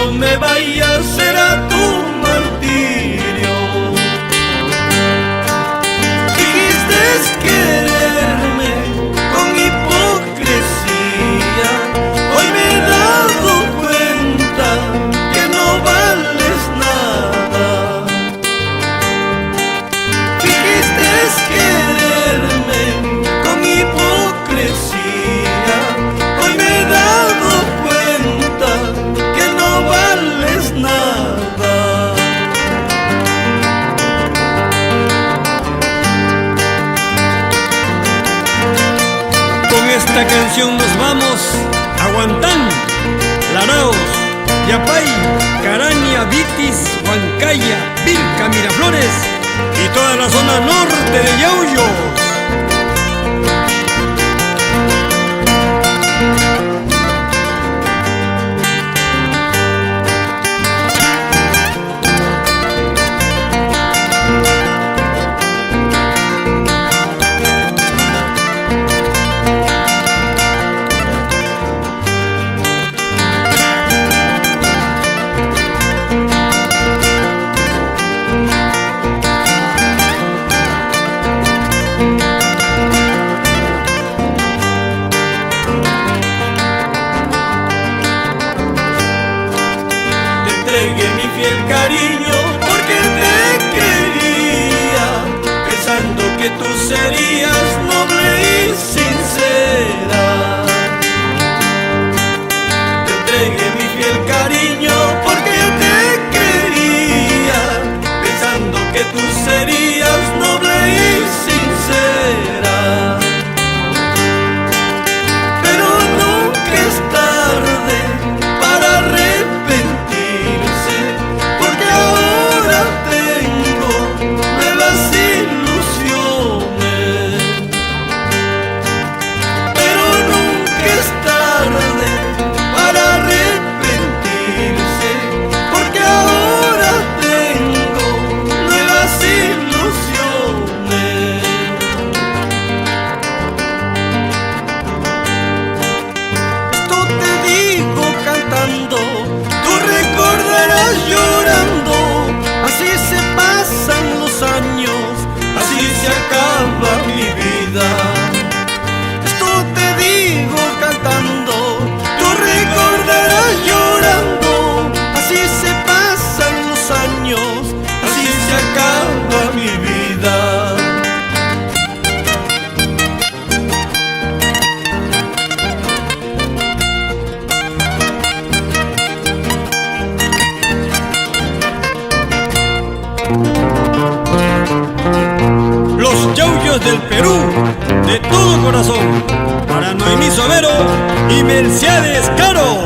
no me vayas, será tu martirio. Dijiste quererme con hipocresía, hoy me he dado cuenta que no vales nada. Dijiste quererme con hipocresía, hoy me he dado cuenta que no vales nada. Con esta canción nos vamos a Huantán, Laraos, Yapay, Caraña, Vitis, Huancaya, Vilca, Miraflores y toda la zona norte de Yauyos. Entregué mi fiel cariño porque te quería, pensando que tú serías noble y sincera. Te entregué mi fiel cariño porque te quería, pensando que tú serías noble y sincera. Pero nunca es tarde para arrepentirse, porque ahora tengo nuevas ilusiones. Pero nunca es tarde para arrepentirse, porque ahora tengo nuevas ilusiones. Esto te digo cantando, tú recordarás llorando. Así se pasan los años, así se acaba mi vida. Esto te digo cantando, tú recordarás llorando. Así se pasan los años, así se acaba mi vida. Los Yauyos del Perú, de todo corazón, para Noemí Sobero y Mercedes Caro.